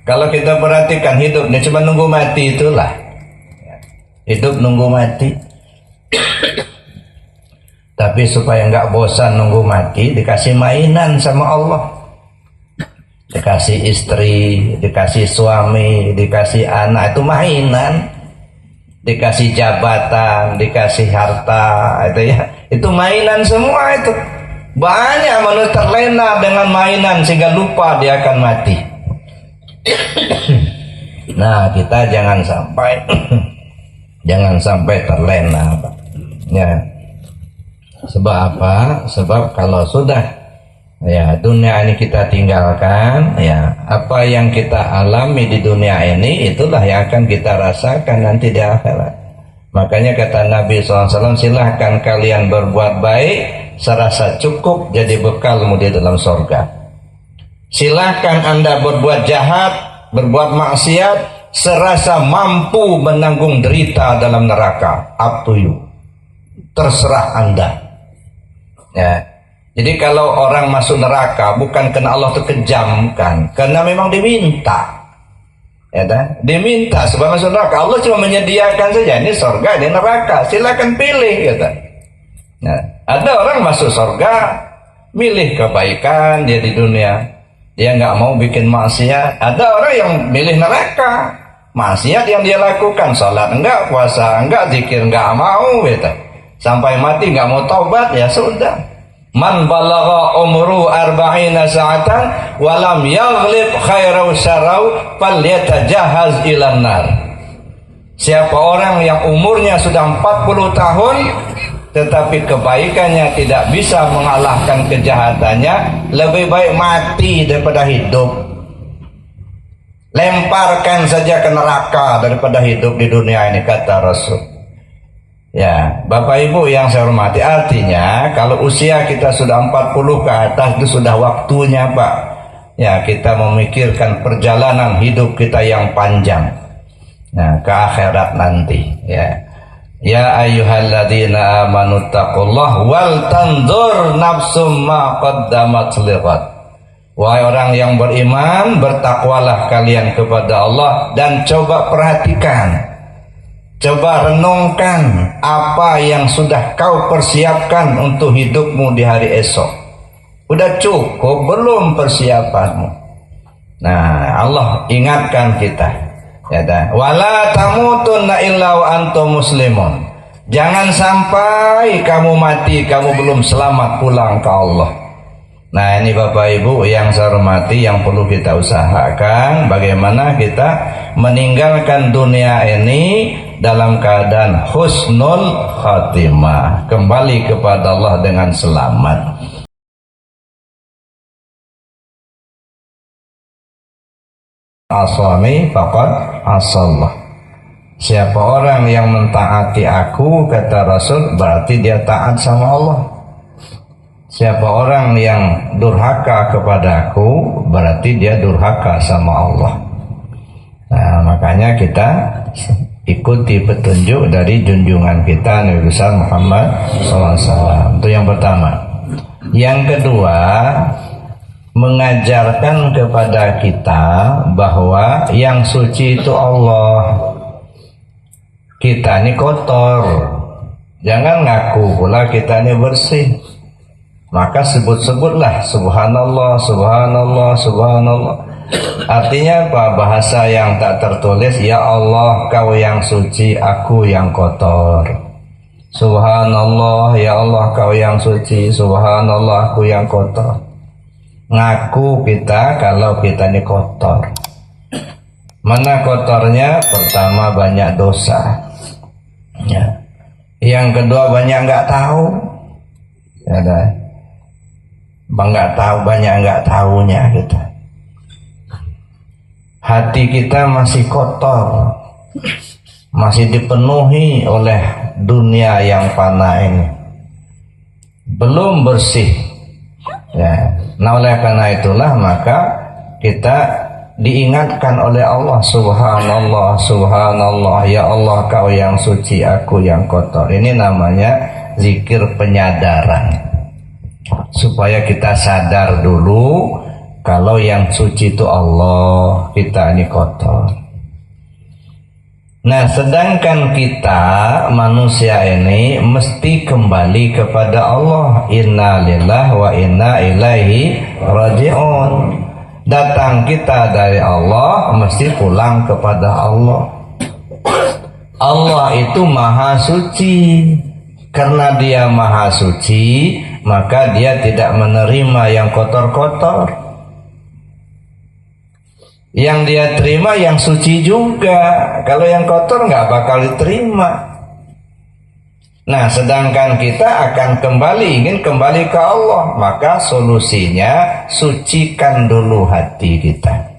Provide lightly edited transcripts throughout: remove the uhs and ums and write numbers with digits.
Kalau kita perhatikan hidup ini cuma nunggu mati itulah. Hidup nunggu mati. Tapi supaya nggak bosan nunggu mati, dikasih mainan sama Allah. Dikasih istri, dikasih suami, dikasih anak, itu mainan. Dikasih jabatan, dikasih harta, itu ya. Itu mainan semua itu. Banyak manusia terlena dengan mainan sehingga lupa dia akan mati. Nah, kita jangan sampai terlena, Pak. Ya. Sebab apa? Sebab kalau sudah ya dunia ini kita tinggalkan, ya apa yang kita alami di dunia ini itulah yang akan kita rasakan nanti di akhirat. Makanya kata Nabi SAW, silahkan kalian berbuat baik serasa cukup jadi bekalmu di dalam surga. Silahkan Anda berbuat jahat, berbuat maksiat serasa mampu menanggung derita dalam neraka. Up to you. Terserah Anda. Ya. Jadi kalau orang masuk neraka bukan karena Allah itu kejam, kan? Karena memang diminta. Ya kan? Diminta sebab masuk neraka. Allah cuma menyediakan saja, ini surga, ini neraka. Silakan pilih, gitu. Nah, ada orang masuk surga milih kebaikan dia di dunia. Dia nggak mau bikin maksiat. Ada orang yang milih neraka. Maksiat yang dia lakukan, salat enggak, puasa enggak, zikir enggak mau, gitu. Sampai mati nggak mau taubat, ya sudah. Man balagha umru arba'ina sa'atan walam yaghlib khairau syarau falyatajahaz ilan nar. Siapa orang yang umurnya sudah 40 tahun tetapi kebaikannya tidak bisa mengalahkan kejahatannya, lebih baik mati daripada hidup. Lemparkan saja ke neraka daripada hidup di dunia ini, kata Rasul. Ya, Bapak Ibu yang saya hormati, artinya kalau usia kita sudah 40 ke atas itu sudah waktunya, Pak. Ya, kita memikirkan perjalanan hidup kita yang panjang. Nah, ke akhirat nanti, ya. Ya ayyuhalladzina amanu taqullah wal tanzur nafsum ma qaddamat lighad. Wahai orang yang beriman, bertakwalah kalian kepada Allah dan coba perhatikan. Coba renungkan apa yang sudah kau persiapkan untuk hidupmu di hari esok. Udah cukup belum persiapanmu? Nah, Allah ingatkan kita. Ya dah. Wala tamutunna illa wa antum muslimun. Jangan sampai kamu mati kamu belum selamat pulang ke Allah. Nah, ini Bapak Ibu yang saya hormati, yang perlu kita usahakan bagaimana kita meninggalkan dunia ini dalam keadaan husnul khatimah, kembali kepada Allah dengan selamat. Asami faqad asallah. Siapa orang yang mentaati aku, kata Rasul, berarti dia taat sama Allah. Siapa orang yang durhaka kepada aku, berarti dia durhaka sama Allah. Nah, makanya kita ikuti petunjuk dari junjungan kita Nabi besar Muhammad SAW. Itu yang pertama. Yang kedua, mengajarkan kepada kita bahwa yang suci itu Allah. Kita ini kotor. Jangan ngaku pula kita ini bersih. Maka sebut-sebutlah subhanallah, subhanallah, subhanallah. Artinya apa? Bahasa yang tak tertulis, ya Allah kau yang suci, aku yang kotor. Subhanallah, ya Allah kau yang suci, subhanallah aku yang kotor. Ngaku kita kalau kita ini kotor. Mana kotornya? Pertama, banyak dosa, ya. Yang kedua, banyak nggak tahu, ya, nggak tahu, banyak nggak tahunya kita. Hati kita masih kotor, masih dipenuhi oleh dunia yang fana ini, belum bersih, ya. Nah, oleh karena itulah maka kita diingatkan oleh Allah, subhanallah, subhanallah, ya Allah kau yang suci, aku yang kotor. Ini namanya zikir penyadaran, supaya kita sadar dulu Kalau yang suci itu Allah, kita ini kotor. Nah, sedangkan kita manusia ini mesti kembali kepada Allah. Inna lillahi wa inna ilaihi raji'un. Datang kita dari Allah, mesti pulang kepada Allah. Allah itu maha suci. Karena dia maha suci, maka dia tidak menerima yang kotor-kotor. Yang dia terima yang suci juga. Kalau yang kotor nggak bakal diterima. Nah, sedangkan kita akan ingin kembali ke Allah, maka solusinya sucikan dulu hati kita,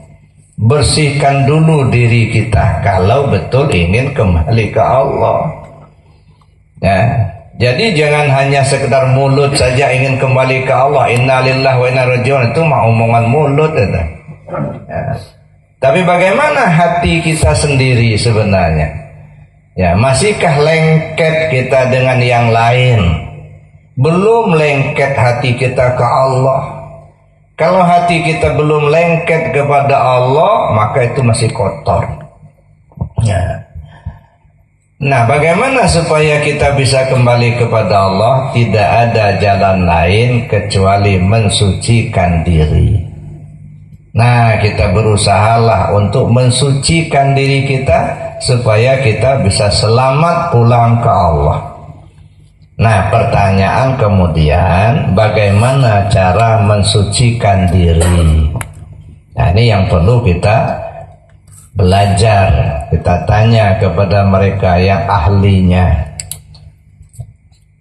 bersihkan dulu diri kita. Kalau betul ingin kembali ke Allah, ya. Jadi jangan hanya sekedar mulut saja ingin kembali ke Allah. Inna lillahi wa inna ilaihi raji'un, itu mah omongan mulut itu. Ya. Tapi bagaimana hati kita sendiri sebenarnya? Ya, masihkah lengket kita dengan yang lain? Belum lengket hati kita ke Allah. Kalau hati kita belum lengket kepada Allah, maka itu masih kotor. Ya. Nah, bagaimana supaya kita bisa kembali kepada Allah? Tidak ada jalan lain kecuali mensucikan diri. Nah, kita berusahalah untuk mensucikan diri kita supaya kita bisa selamat pulang ke Allah. Nah, pertanyaan kemudian, bagaimana cara mensucikan diri? Nah, ini yang perlu kita belajar. Kita tanya kepada mereka yang ahlinya.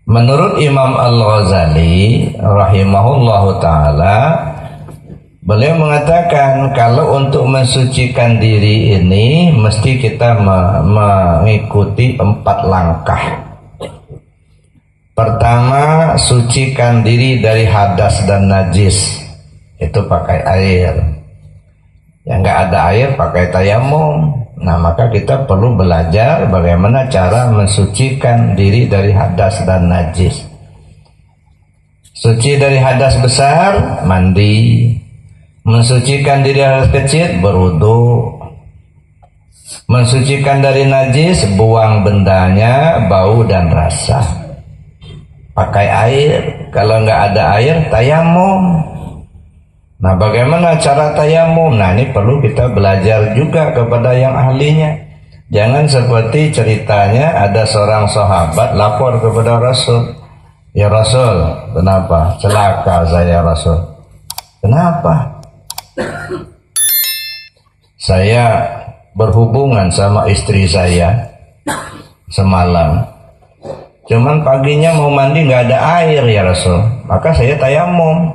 Menurut Imam Al-Ghazali rahimahullahu ta'ala, beliau mengatakan kalau untuk mensucikan diri ini mesti kita mengikuti 4 langkah. Pertama, sucikan diri dari hadas dan najis. Itu pakai air. Yang nggak ada air pakai tayamum. Nah, maka kita perlu belajar bagaimana cara mensucikan diri dari hadas dan najis. Suci dari hadas besar, mandi. Mensucikan diri dari kecil, berwudu. Mensucikan dari najis, buang bendanya, bau dan rasa. Pakai air. Kalau nggak ada air, tayamum. Nah, bagaimana cara tayamum? Nah, ini perlu kita belajar juga kepada yang ahlinya. Jangan seperti ceritanya ada seorang sahabat lapor kepada Rasul. Ya Rasul, kenapa? Celaka saya Rasul. Kenapa? Saya berhubungan sama istri saya semalam. Cuman paginya mau mandi nggak ada air ya Rasul. Maka saya tayamum.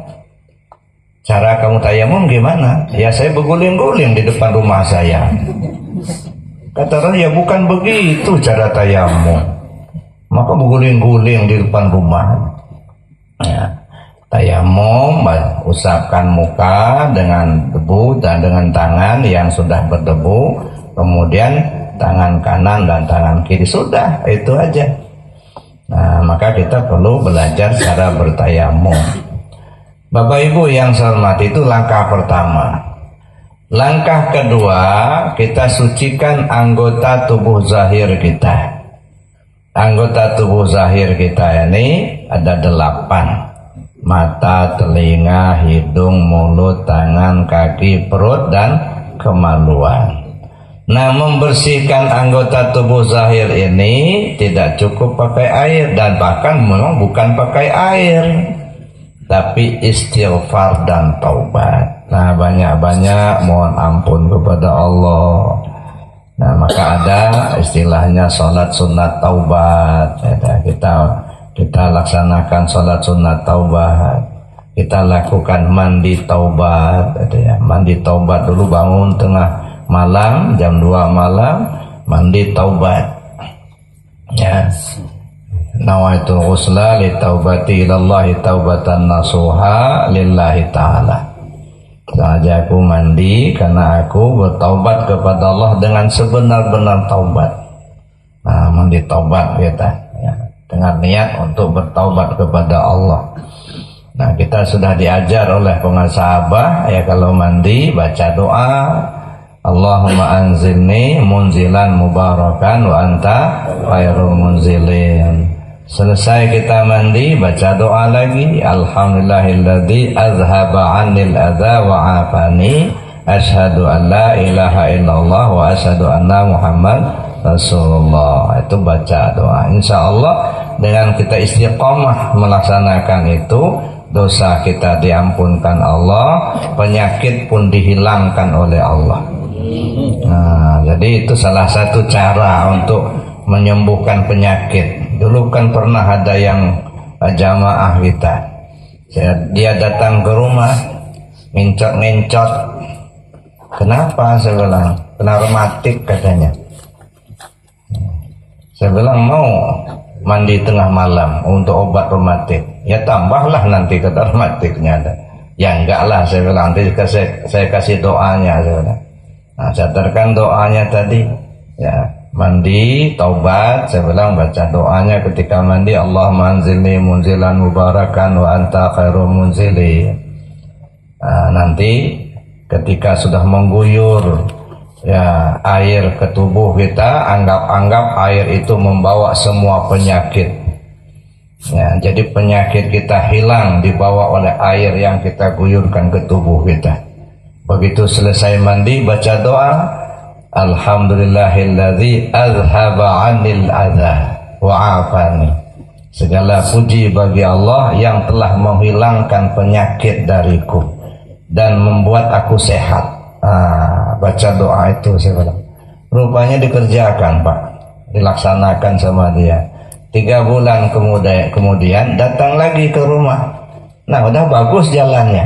Cara kamu tayamum gimana? Ya saya berguling-guling di depan rumah saya. Kata Rasul, ya bukan begitu cara tayamum. Maka berguling-guling di depan rumah. Ya. Tayamum, usapkan muka dengan debu dan dengan tangan yang sudah berdebu, kemudian tangan kanan dan tangan kiri, sudah itu aja. Nah, maka kita perlu belajar cara bertayamum. Bapak Ibu yang saya hormati, itu langkah pertama. Langkah kedua, kita sucikan anggota tubuh zahir kita. Anggota tubuh zahir kita ini ada 8. Mata, telinga, hidung, mulut, tangan, kaki, perut, dan kemaluan. Nah, membersihkan anggota tubuh zahir ini tidak cukup pakai air, dan bahkan memang bukan pakai air, tapi istighfar dan taubat. Nah, banyak-banyak mohon ampun kepada Allah. Nah, maka ada istilahnya sholat sunat taubat. Kita laksanakan sholat sunat taubat. Kita lakukan mandi taubat. Mandi taubat dulu, bangun tengah malam, jam 2 malam, mandi taubat. Ya. Nawaitul ghusla li taubati ilallahi taubatan nasuha lillahi ta'ala. Sengaja aku mandi karena aku bertaubat kepada Allah dengan sebenar-benar taubat. Nah, mandi taubat kita, ya, dengan niat untuk bertaubat kepada Allah. Nah, kita sudah diajar oleh pengasahabah ya, kalau mandi baca doa, Allahumma anzilni munzilan mubarakan wa anta khairul munzilin. Selesai kita mandi baca doa lagi, alhamdulillahilladzi azhaba 'anil adza wa 'afani, asyhadu an la ilaha illallah wa asyhadu anna Muhammad Rasulullah. Itu baca doa. Insyaallah dengan kita istiqomah melaksanakan itu, dosa kita diampunkan Allah, penyakit pun dihilangkan oleh Allah. Nah, jadi itu salah satu cara untuk menyembuhkan penyakit. Dulu kan pernah ada yang jamaah kita, dia datang ke rumah ngencot-ngencot. Kenapa? Saya bilang kena rematik katanya. Saya bilang mau mandi tengah malam untuk obat rematik. Ya tambahlah nanti kata rematiknya. Ya enggak lah, saya bilang nanti saya kasih doanya. Saya bilang. Nah, catatkan doanya tadi. Ya, mandi, taubat. Saya bilang baca doanya ketika mandi. Allahumma anzilni munzilan mubarakan wa anta khairul munzilin. Nah, nanti ketika sudah mengguyur ya air ke tubuh kita, anggap air itu membawa semua penyakit. Ya, jadi penyakit kita hilang dibawa oleh air yang kita guyurkan ke tubuh kita. Begitu selesai mandi baca doa, alhamdulillahilladzi azhaba 'anil adza wa 'afani. Segala puji bagi Allah yang telah menghilangkan penyakit dariku dan membuat aku sehat. Baca doa itu saya bilang. Rupanya dikerjakan, Pak, dilaksanakan sama dia. 3 bulan kemudian datang lagi ke rumah. Nah, udah bagus jalannya.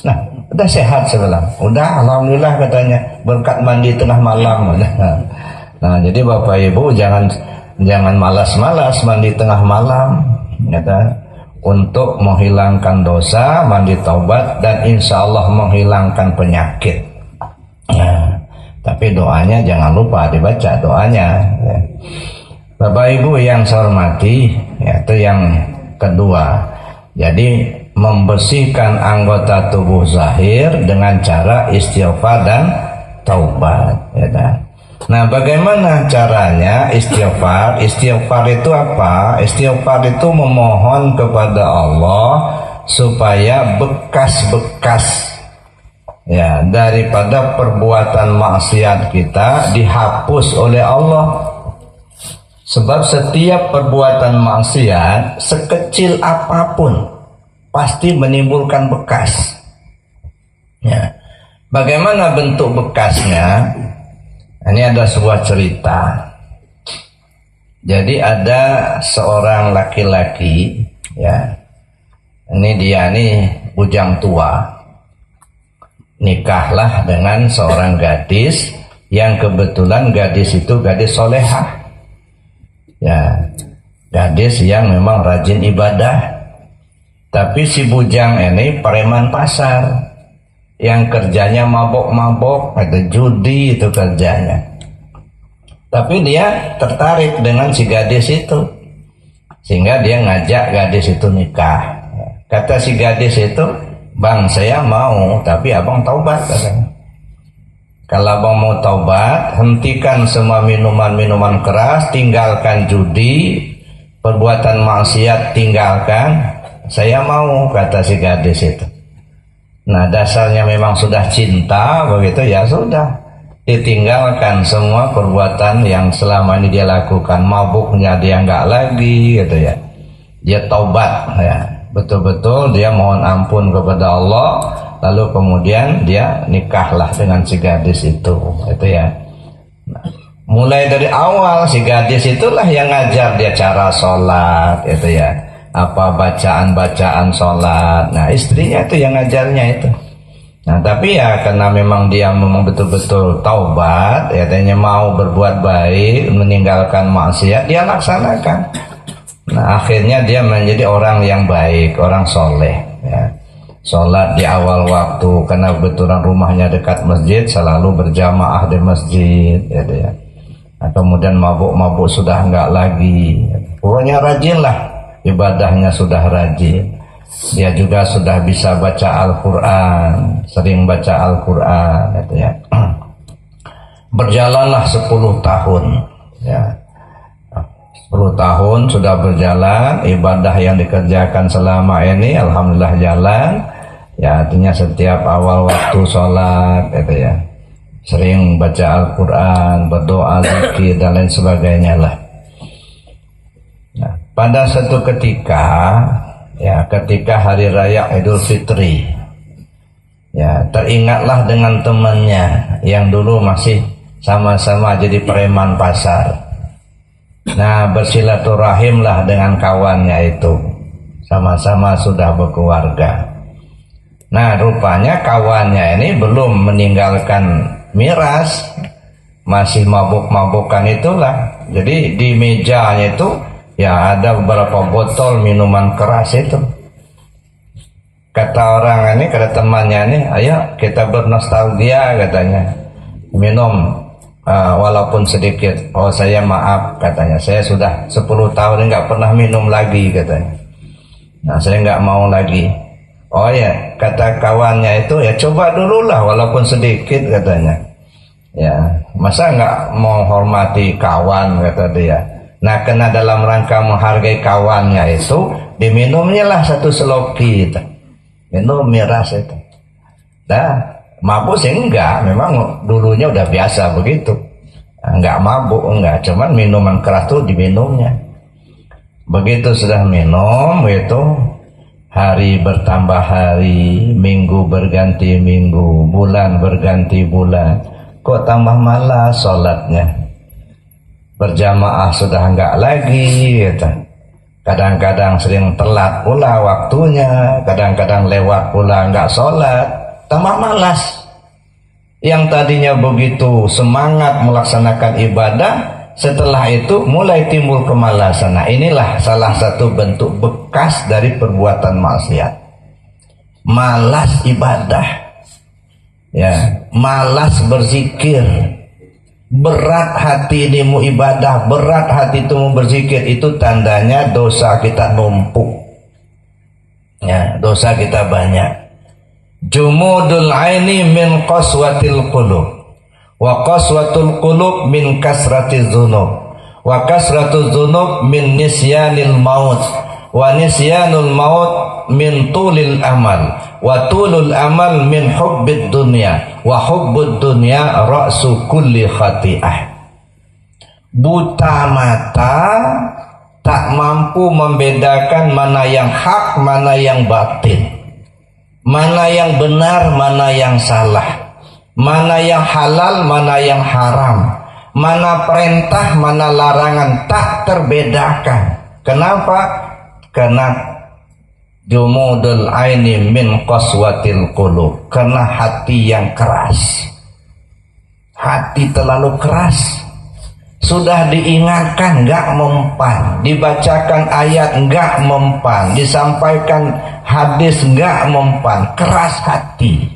Nah, udah sehat saya bilang. Udah, alhamdulillah katanya, berkat mandi tengah malam. Nah, jadi Bapak Ibu jangan malas-malas mandi tengah malam, kata, untuk menghilangkan dosa, mandi taubat, dan insya Allah menghilangkan penyakit. Nah, tapi doanya jangan lupa dibaca doanya. Ya. Bapak Ibu yang saya hormati, ya, itu yang kedua. Jadi membersihkan anggota tubuh zahir dengan cara istighfar dan taubat. Ya. Nah, bagaimana caranya istighfar? Istighfar itu apa? Istighfar itu memohon kepada Allah supaya bekas-bekas ya daripada perbuatan maksiat kita dihapus oleh Allah. Sebab setiap perbuatan maksiat sekecil apapun pasti menimbulkan bekas. Ya. Bagaimana bentuk bekasnya? Ini ada sebuah cerita. Jadi ada seorang laki-laki, ya. Ini dia nih bujang tua. Nikahlah dengan seorang gadis yang kebetulan gadis itu gadis solehah. Ya, gadis yang memang rajin ibadah. Tapi si bujang ini preman pasar yang kerjanya mabok-mabok, ada judi itu kerjanya. Tapi dia tertarik dengan si gadis itu, sehingga dia ngajak gadis itu nikah. Kata si gadis itu, "Bang, saya mau, tapi abang taubat," katanya. Kalau abang mau taubat, hentikan semua minuman-minuman keras, tinggalkan judi, perbuatan maksiat tinggalkan, saya mau, kata si gadis itu. Nah, dasarnya memang sudah cinta, begitu ya sudah, ditinggalkan semua perbuatan yang selama ini dia lakukan. Mabuknya dia enggak lagi, gitu ya. Dia taubat, ya, betul-betul dia mohon ampun kepada Allah. Lalu kemudian dia nikahlah dengan si gadis itu ya. Nah, mulai dari awal si gadis itulah yang ngajar dia cara sholat, itu ya. Apa bacaan-bacaan sholat. Nah, istrinya itu yang ngajarnya itu. Nah, tapi ya karena memang dia memang betul-betul taubat, ya, katanya mau berbuat baik, meninggalkan maksiat, dia laksanakan. Nah, akhirnya dia menjadi orang yang baik, orang soleh, ya. Sholat di awal waktu, karena kebetulan rumahnya dekat masjid, selalu berjamaah di masjid, gitu ya. Nah, kemudian mabuk-mabuk sudah enggak lagi, pokoknya rajin lah, ibadahnya sudah rajin. Dia juga sudah bisa baca Al-Quran, sering baca Al-Quran, gitu ya. Berjalanlah 10 tahun, ya. 10 tahun sudah berjalan, ibadah yang dikerjakan selama ini alhamdulillah jalan. Ya, artinya setiap awal waktu sholat, gitu ya, sering baca Al-Quran, berdoa, zikir dan lain sebagainya lah. Nah, pada satu ketika, ya, ketika hari raya Idul Fitri, ya, teringatlah dengan temannya yang dulu masih sama-sama jadi preman pasar. Nah, bersilaturahimlah dengan kawannya itu, sama-sama sudah berkeluarga. Nah, rupanya kawannya ini belum meninggalkan miras, masih mabuk-mabukan itulah. Jadi di mejanya itu ya ada beberapa botol minuman keras itu. Kata orang ini, kata temannya ini, ayo kita bernostalgia katanya, minum walaupun sedikit. Oh, saya maaf katanya, saya sudah 10 tahun nggak pernah minum lagi katanya. Nah, saya nggak mau lagi. Oh ya, kata kawannya itu, ya coba dulu lah walaupun sedikit katanya. Ya, masa nggak mau hormati kawan, kata dia. Nah, karena dalam rangka menghargai kawannya itu, diminumnya lah 1 seloki itu. Minum miras itu. Nah, mabuk sih enggak, memang dulunya udah biasa begitu. Enggak mabuk, enggak, cuman minuman keras tuh diminumnya. Begitu sudah minum itu, hari bertambah hari, minggu berganti minggu, bulan berganti bulan. Kok tambah malas sholatnya? Berjamaah sudah enggak lagi gitu. Kadang-kadang sering telat pula waktunya, kadang-kadang lewat pula enggak sholat, tambah malas. Yang tadinya begitu semangat melaksanakan ibadah, setelah itu mulai timbul kemalasan. Nah, inilah salah satu bentuk bekas dari perbuatan maksiat. Malas ibadah, ya, malas berzikir. Berat hati ini mau ibadah, berat hati itu mau berzikir, itu tandanya dosa kita numpuk. Ya, dosa kita banyak. Jumudul aini min qaswatil qulub, wa qaswatul qulub min kasratiz dzunub, wa kasratuz dzunub min nisyanil maut, wa nisyanul maut min tulil amal, wa tulul amal min hubbid dunya, wa hubbud dunya ra'su kulli khati'ah. Buta mata tak mampu membedakan mana yang hak, mana yang batin, mana yang benar, mana yang salah, mana yang halal, mana yang haram, mana perintah, mana larangan, tak terbedakan. Kenapa? Karena jumudul aini min qaswatil qulub, karena hati yang keras. Hati terlalu keras. Sudah diingatkan enggak mempan, dibacakan ayat enggak mempan, disampaikan hadis enggak mempan, keras hati.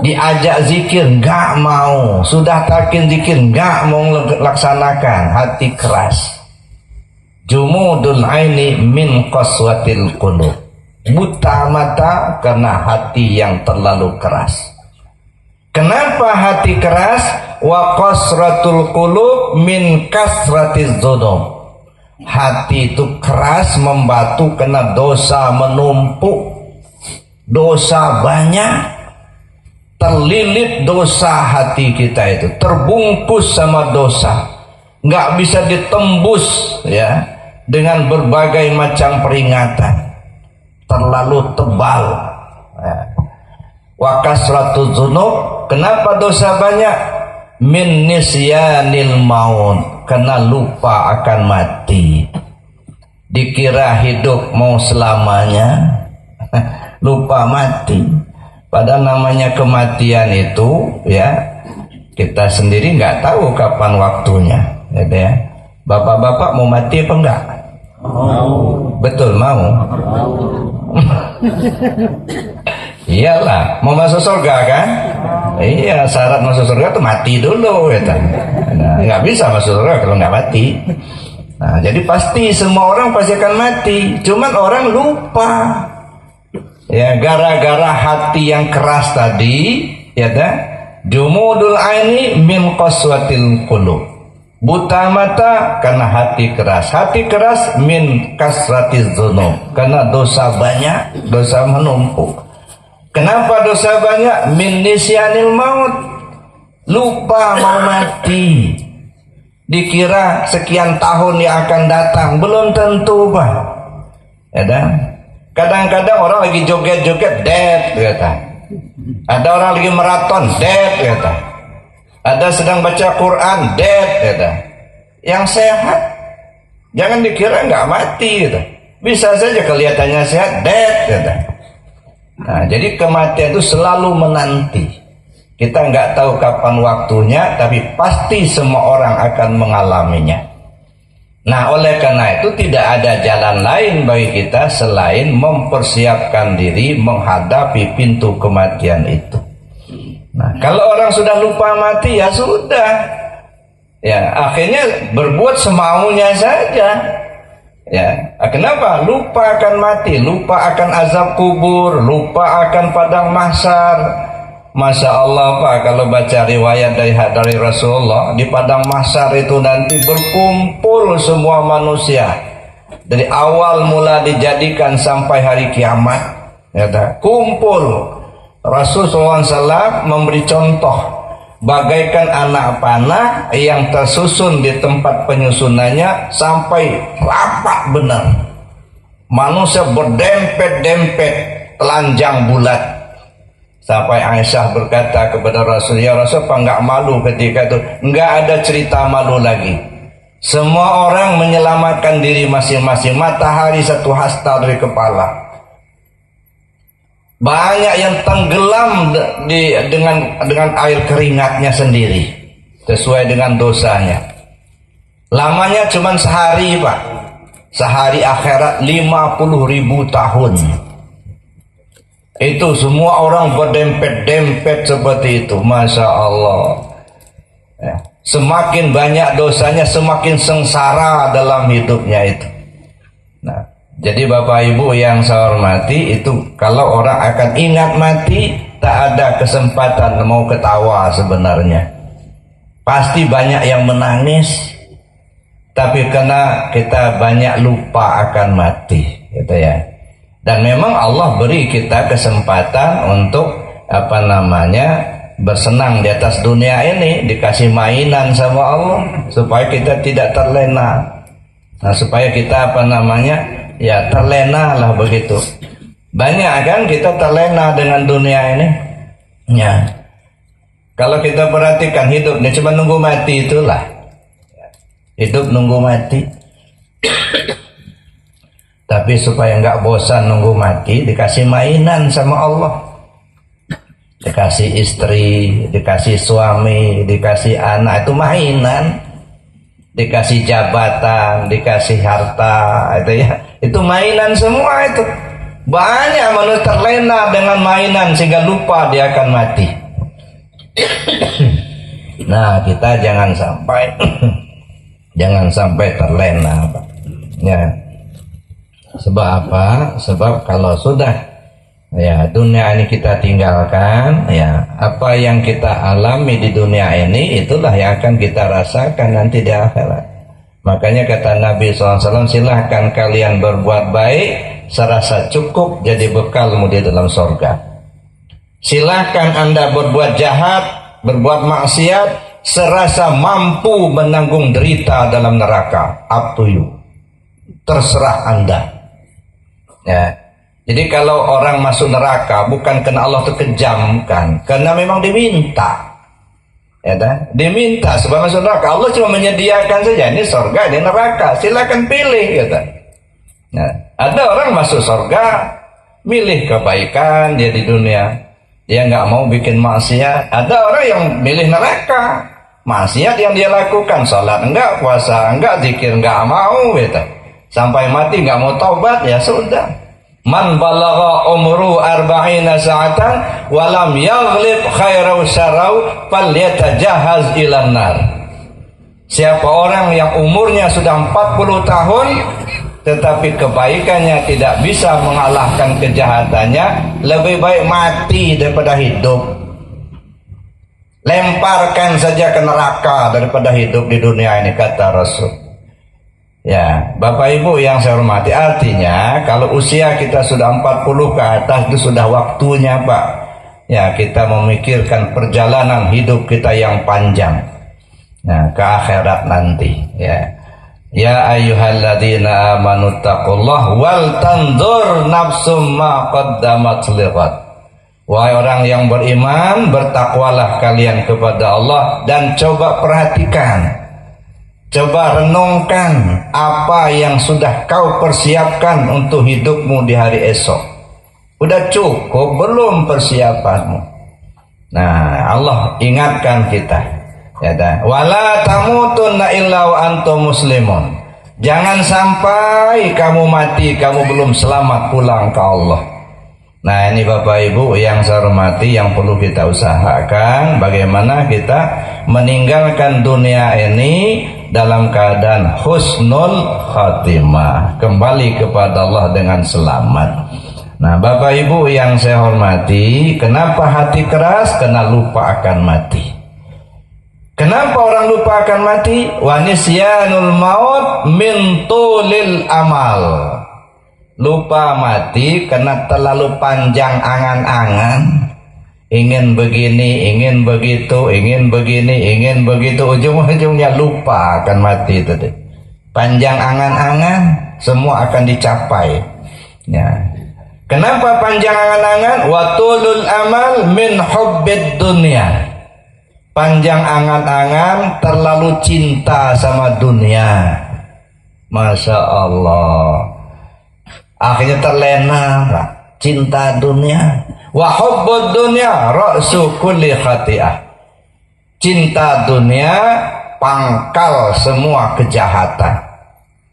Diajak zikir enggak mau, sudah talqin zikir enggak mau laksanakan, hati keras. Jumudul aini min qaswatil qulub, buta mata karena hati yang terlalu keras. Kenapa hati keras? Wa qasratul qulub min kasratiz dzunub. Hati itu keras, membatu karena dosa menumpuk, dosa banyak, terlilit dosa hati kita itu, terbungkus sama dosa, nggak bisa ditembus ya dengan berbagai macam peringatan, terlalu tebal. Wa kasratuz dzunub, kenapa dosa banyak? Min nisyanil maut, karena lupa akan mati. Dikira hidup mau selamanya, lupa mati. Padahal namanya kematian itu ya, kita sendiri nggak tahu kapan waktunya, gitu ya. Bapak-bapak mau mati apa enggak? Mau. Betul mau. Iyalah, mau masuk surga kan? Iya, syarat masuk surga itu mati dulu, gitu. Nah, nggak bisa masuk surga kalau nggak mati. Nah, jadi pasti semua orang pasti akan mati. Cuman orang lupa. Ya, gara-gara hati yang keras tadi, ya dah. Jumudul aini min qaswatil qulub. Buta mata karena hati keras. Hati keras min kasratiz dzunub. Karena dosa banyak, dosa menumpuk. Kenapa dosa banyak? Min nisyanil maut. Lupa mau mati. Dikira sekian tahun yang akan datang, belum tentu, Pak. Ya dah. Kadang-kadang orang lagi joget-joget, dead, kata. Ada orang lagi maraton, dead, kata. Ada sedang baca Quran, dead, kata. Yang sehat, jangan dikira nggak mati, kata. Bisa saja kelihatannya sehat, dead, kata. Nah, jadi kematian itu selalu menanti. Kita nggak tahu kapan waktunya, tapi pasti semua orang akan mengalaminya. Nah, oleh karena itu tidak ada jalan lain bagi kita selain mempersiapkan diri menghadapi pintu kematian itu. Nah, kalau orang sudah lupa mati, ya sudah. Ya, akhirnya berbuat semaunya saja. Ya, kenapa? Lupa akan mati, lupa akan azab kubur, lupa akan padang mahsyar. Masya Allah, Pak, kalau baca riwayat dari Rasulullah, di padang mahsyar itu nanti berkumpul semua manusia dari awal mula dijadikan sampai hari kiamat, ya, kumpul. Rasulullah SAW memberi contoh bagaikan anak panah yang tersusun di tempat penyusunannya sampai rapat benar. Manusia berdempet-dempet telanjang bulat. Sampai Aisyah berkata kepada Rasul, ya Rasul, apa enggak malu ketika itu? Enggak ada cerita malu lagi. Semua orang menyelamatkan diri masing-masing. Matahari satu hasta dari kepala. Banyak yang tenggelam dengan air keringatnya sendiri, sesuai dengan dosanya. Lamanya cuma sehari, Pak. Sehari akhirat 50.000 tahun. Itu semua orang berdempet-dempet seperti itu. Masya Allah, ya. Semakin banyak dosanya, semakin sengsara dalam hidupnya itu. Nah, jadi Bapak Ibu yang saya hormati, itu kalau orang akan ingat mati, tak ada kesempatan mau ketawa sebenarnya. Pasti banyak yang menangis, tapi karena kita banyak lupa akan mati, gitu ya. Dan memang Allah beri kita kesempatan untuk bersenang di atas dunia ini, dikasih mainan sama Allah supaya kita tidak terlena. Nah, supaya kita terlena lah begitu. Banyak kan kita terlena dengan dunia ini. Ya. Kalau kita perhatikan hidup ini cuma nunggu mati itulah. Hidup nunggu mati. Tapi supaya nggak bosan nunggu mati, dikasih mainan sama Allah. Dikasih istri, dikasih suami, dikasih anak, itu mainan. Dikasih jabatan, dikasih harta, itu ya. Itu mainan semua itu. Banyak manusia terlena dengan mainan sehingga lupa dia akan mati. Nah, kita jangan sampai terlena, Pak. Ya. Sebab apa? Sebab kalau sudah dunia ini kita tinggalkan, apa yang kita alami di dunia ini itulah yang akan kita rasakan nanti di akhirat. Makanya kata Nabi SAW, silahkan kalian berbuat baik serasa cukup jadi bekalmu di dalam surga. Silahkan Anda berbuat jahat, berbuat maksiat serasa mampu menanggung derita dalam neraka. Up to you. Terserah Anda. Ya, jadi kalau orang masuk neraka bukan karena Allah itu kejam, kan? Karena memang diminta, ya dah, diminta sebab masuk neraka. Allah cuma menyediakan saja, ini surga, ini neraka, silakan pilih, gitu. Nah, ada orang masuk surga, milih kebaikan dia di dunia, dia nggak mau bikin maksiat. Ada orang yang milih neraka, maksiat yang dia lakukan, salat enggak, puasa enggak, zikir enggak mau, gitu. Sampai mati nggak mau taubat, ya sudah. Man balagha umru 40 sa'atan walam yaghlib khairau syarau falyatajahaz ilan nar. Siapa orang yang umurnya sudah 40 tahun tetapi kebaikannya tidak bisa mengalahkan kejahatannya, lebih baik mati daripada hidup. Lemparkan saja ke neraka daripada hidup di dunia ini, kata Rasul. Ya, Bapak Ibu yang saya hormati, artinya kalau usia kita sudah 40 ke atas itu sudah waktunya, Pak. Ya, kita memikirkan perjalanan hidup kita yang panjang. Nah, ke akhirat nanti, ya. Ya ayyuhalladzina amanu taqullah wal tanzur nafsum ma qaddamat lighad. Wahai orang yang beriman, bertakwalah kalian kepada Allah dan coba perhatikan, coba renungkan apa yang sudah kau persiapkan untuk hidupmu di hari esok. Udah cukup belum persiapanmu? Nah, Allah ingatkan kita. Ya dah. Wala tamutunna illa wa antum muslimun. Jangan sampai kamu mati kamu belum selamat pulang ke Allah. Nah, ini Bapak Ibu yang saya hormati, yang perlu kita usahakan bagaimana kita meninggalkan dunia ini dalam keadaan husnul khatimah, kembali kepada Allah dengan selamat. Nah, Bapak Ibu yang saya hormati, kenapa hati keras? Karena lupa akan mati. Kenapa orang lupa akan mati? Wa nisyanul maut min tulil amal. Lupa mati karena terlalu panjang angan-angan. Ingin begini, ingin begitu, ingin begini, ingin begitu. Ujung-ujungnya lupa akan mati tadi. Panjang angan-angan, semua akan dicapai. Ya. Kenapa panjang angan-angan? Wa tulul amal min hubbid dunya. Panjang angan-angan, terlalu cinta sama dunia. Masya Allah. Akhirnya terlena lah, cinta dunia. Wa hubbud dunya ra'su kulli khati'ah. Cinta dunia pangkal semua kejahatan.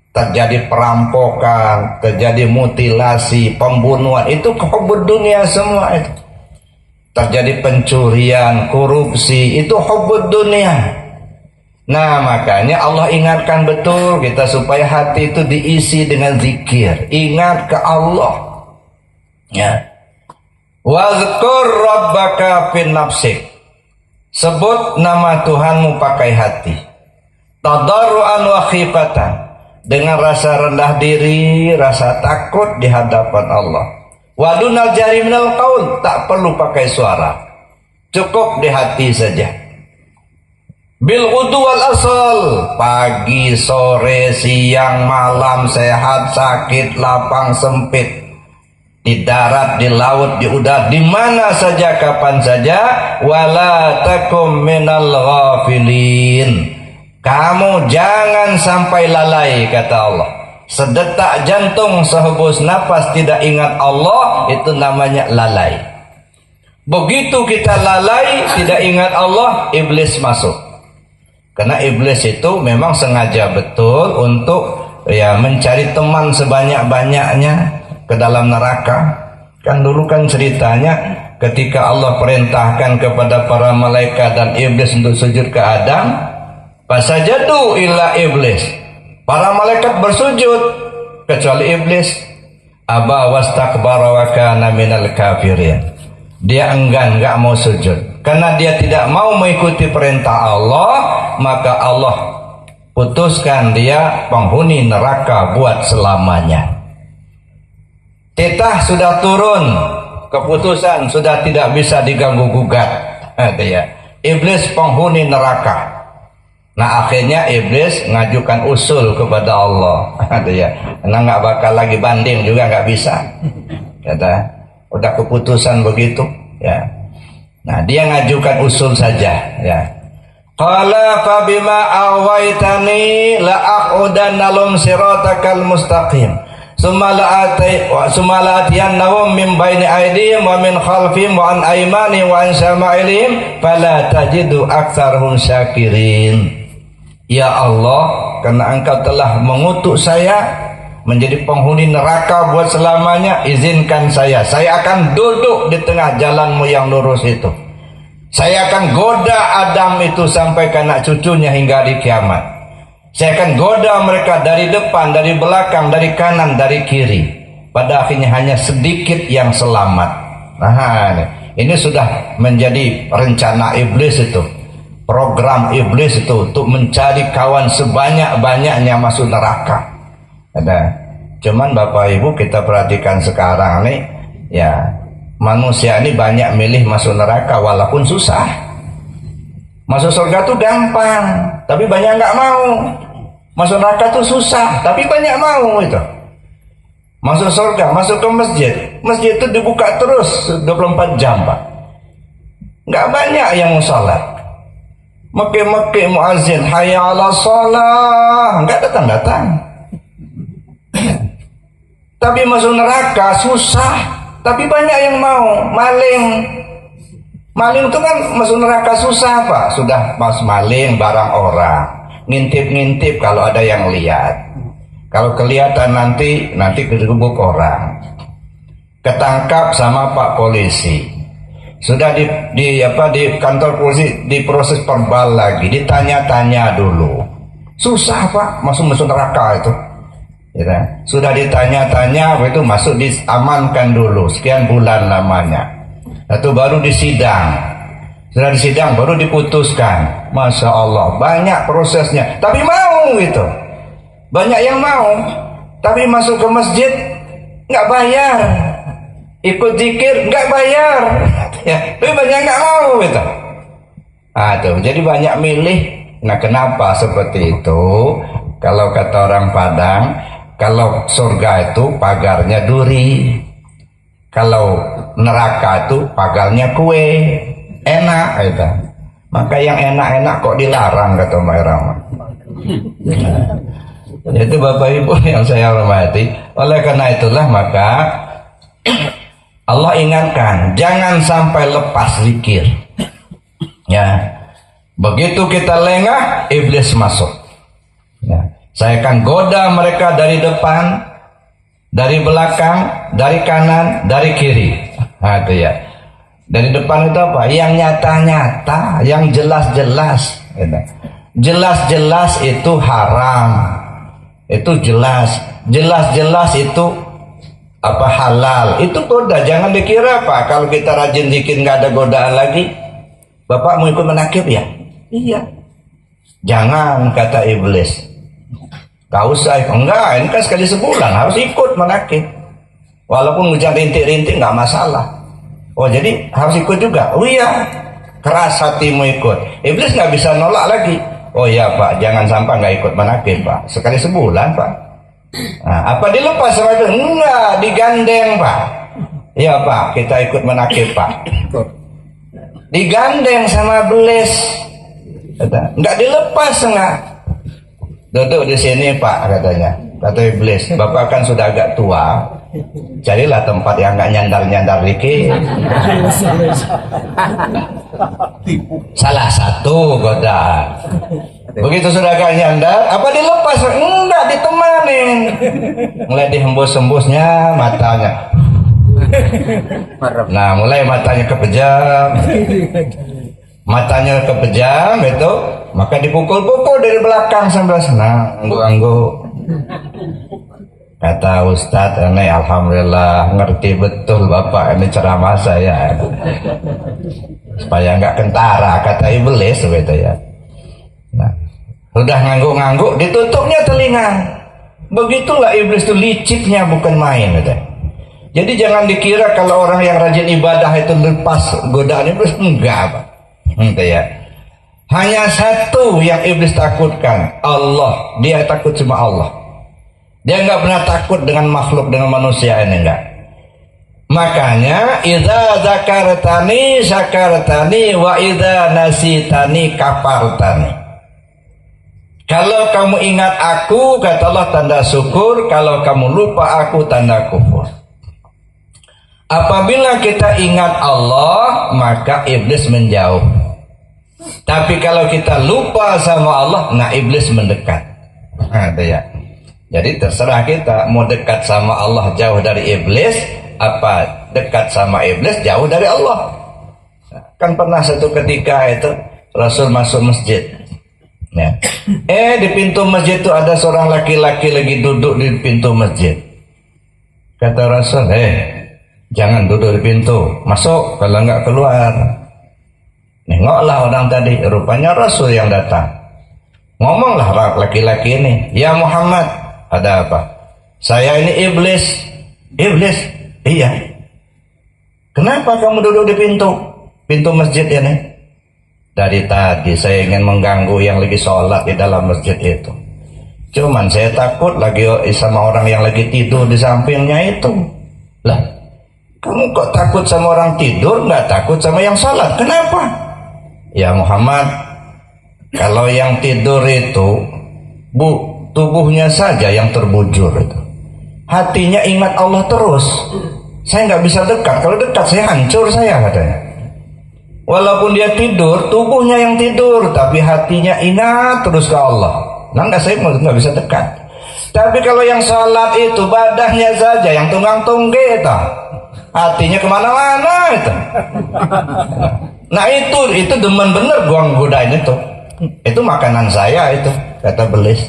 Terjadi perampokan, terjadi mutilasi, pembunuhan, itu hubbud dunia semua itu. Terjadi pencurian, korupsi, itu hubbud dunia. Nah, makanya Allah ingatkan betul kita supaya hati itu diisi dengan zikir, ingat ke Allah. Ya. Wazkur rabbaka fin nafsik. Sebut nama Tuhanmu pakai hati. Tadarruan wa khifatan, dengan rasa rendah diri, rasa takut di hadapan Allah. Wadunal jari minal qaul, tak perlu pakai suara, cukup di hati saja. Bil ghudu wal asal, pagi, sore, siang, malam, sehat, sakit, lapang, sempit, di darat, di laut, di udara, di mana saja, kapan saja. Wala takum minal ghafilin. Kamu jangan sampai lalai, kata Allah. Sedetak jantung, sehembus napas tidak ingat Allah, itu namanya lalai. Begitu kita lalai, tidak ingat Allah, iblis masuk. Karena iblis itu memang sengaja betul untuk mencari teman sebanyak-banyaknya ke dalam neraka. Kan dulu kan ceritanya ketika Allah perintahkan kepada para malaikat dan iblis untuk sujud ke Adam, fasajadu illa iblis. Para malaikat bersujud kecuali iblis. Aba wastakbara wa kana minal kafirin. Dia enggan, enggak mau sujud. Karena dia tidak mau mengikuti perintah Allah, maka Allah putuskan dia penghuni neraka buat selamanya. Titah sudah turun, keputusan sudah tidak bisa diganggu gugat. Iblis penghuni neraka. Nah, akhirnya iblis ngajukan usul kepada Allah. Karena nggak bakal lagi banding juga, nggak bisa. Kata, udah keputusan begitu. Ya. Nah, dia ngajukan usul saja. Ya. Qala fa bima awaitani la aqudanna lahum siratakal mustaqim. Sumala'atiyannahum min baini aydihim wa min khalfihim wa an aymanihim wa an syama'ilihim fala tajidu aktsarahum syakirin. Ya Allah, karena Engkau telah mengutuk saya menjadi penghuni neraka buat selamanya, izinkan saya akan duduk di tengah jalanmu yang lurus itu. Saya akan goda Adam itu sampai ke anak cucunya hingga hari kiamat. Saya akan goda mereka dari depan, dari belakang, dari kanan, dari kiri. Pada akhirnya hanya sedikit yang selamat. Nah, ini sudah menjadi rencana iblis itu. Program iblis itu untuk mencari kawan sebanyak-banyaknya masuk neraka. Ada. Cuman Bapak Ibu kita perhatikan sekarang nih, ya manusia ini banyak milih masuk neraka walaupun susah. Masuk surga tuh gampang, tapi banyak nggak mau. Masuk neraka tuh susah, tapi banyak mau itu. Masuk surga, masuk ke masjid. Masjid itu dibuka terus 24 jam, Pak. Nggak banyak yang mau salat. Meki muazin, hayya 'ala shalah, nggak datang-datang. Tapi masuk neraka susah, tapi banyak yang mau. Maling itu kan masuk neraka susah, Pak. Sudah mas maling barang orang, ngintip kalau ada yang lihat. Kalau kelihatan nanti kegebuk orang, ketangkap sama Pak polisi. Sudah di kantor polisi diproses verbal lagi, ditanya-tanya dulu. Susah, Pak, masuk neraka itu. Ya, sudah ditanya-tanya itu masuk diamankan dulu sekian bulan lamanya. Itu baru disidang. Sudah disidang baru diputuskan. Masya Allah, banyak prosesnya. Tapi mau itu. Banyak yang mau. Tapi masuk ke masjid nggak bayar. Ikut zikir nggak bayar. Ya, tapi banyak nggak mau itu. Jadi banyak milih. Nah, kenapa seperti itu? Kalau kata orang Padang, kalau surga itu pagarnya duri, kalau neraka itu pagarnya kue, enak itu. Maka yang enak-enak kok dilarang, kata Mbak Rama. Itu Bapak Ibu yang saya hormati. Oleh karena itulah maka Allah ingatkan, jangan sampai lepas zikir. Ya, begitu kita lengah, iblis masuk. Ya. Saya akan goda mereka dari depan, dari belakang, dari kanan, dari kiri. Itu ya. Dari depan itu apa? Yang nyata-nyata, yang jelas-jelas. Jelas-jelas itu haram. Itu jelas. Jelas-jelas itu apa halal. Itu goda. Jangan dikira Pak, kalau kita rajin zikir nggak ada godaan lagi. Bapak mau ikut menakib ya? Iya. Jangan, kata iblis. Gak usah, enggak, ini kan sekali sebulan harus ikut menakib. Walaupun hujan rintik-rintik nggak masalah. Oh jadi harus ikut juga? Oh iya, keras hatimu ikut. Iblis nggak bisa nolak lagi. Oh iya Pak, jangan sampai nggak ikut menakib Pak. Sekali sebulan Pak. Nah, apa dilepas sama iblis? Enggak, digandeng Pak. Iya Pak, kita ikut menakib Pak. Digandeng sama iblis. Nggak dilepas enggak. Duduk di sini Pak, katanya. Kata iblis, Bapak kan sudah agak tua, carilah tempat yang nggak nyandar-nyandar dikit. Salah satu godaan. Begitu sudah agak nyandar, apa dilepas? Enggak, ditemanin. Mulai dihembus-hembusnya matanya. Nah, mulai matanya kepejam. Matanya kepejam itu, maka dipukul-pukul dari belakang sambil senang, anggu-anggu. Kata Ustadz, ini alhamdulillah ngerti betul Bapak ini ceramah saya. Supaya nggak kentara, kata iblis gitu ya. Nah, sudah ngangguk-ngangguk, ditutupnya telinga. Begitulah iblis itu liciknya, bukan main gitu. Jadi jangan dikira kalau orang yang rajin ibadah itu lepas godaan iblis, enggak Pak. Ya. Hanya satu yang iblis takutkan, Allah. Dia takut cuma Allah. Dia nggak pernah takut dengan makhluk, dengan manusia ini, enggak. Makanya idza zakartani syakartani wa idza nasitani kafartani. Kalau kamu ingat aku, kata Allah, tanda syukur. Kalau kamu lupa aku, tanda kufur. Apabila kita ingat Allah, maka iblis menjauh. Tapi kalau kita lupa sama Allah, nah iblis mendekat. Nah, itu ya. Jadi terserah kita mau dekat sama Allah jauh dari iblis, apa dekat sama iblis jauh dari Allah. Kan pernah satu ketika itu Rasul masuk masjid. Ya. Di pintu masjid itu ada seorang laki-laki lagi duduk di pintu masjid. Kata Rasul, jangan duduk di pintu, masuk, kalau enggak keluar. Nengoklah orang tadi, rupanya Rasul yang datang. Ngomonglah laki-laki ini, ya Muhammad, ada apa? Saya ini iblis. Iblis? Iya. Kenapa kamu duduk di pintu masjid ini? Dari tadi saya ingin mengganggu yang lagi sholat di dalam masjid itu. Cuman saya takut lagi sama orang yang lagi tidur di sampingnya itu. Lah, kamu kok takut sama orang tidur, nggak takut sama yang sholat? Kenapa? Ya Muhammad, kalau yang tidur itu tubuhnya saja yang terbujur itu. Hatinya ingat Allah terus. Saya nggak bisa dekat. Kalau dekat saya hancur saya, katanya. Walaupun dia tidur, tubuhnya yang tidur, tapi hatinya ingat terus ke Allah. Nah, saya nggak bisa dekat. Tapi kalau yang sholat itu badahnya saja yang tunggang-tungge itu, hatinya kemana-mana itu. Nah itu demen bener gua godain itu. Itu makanan saya itu, kata iblis.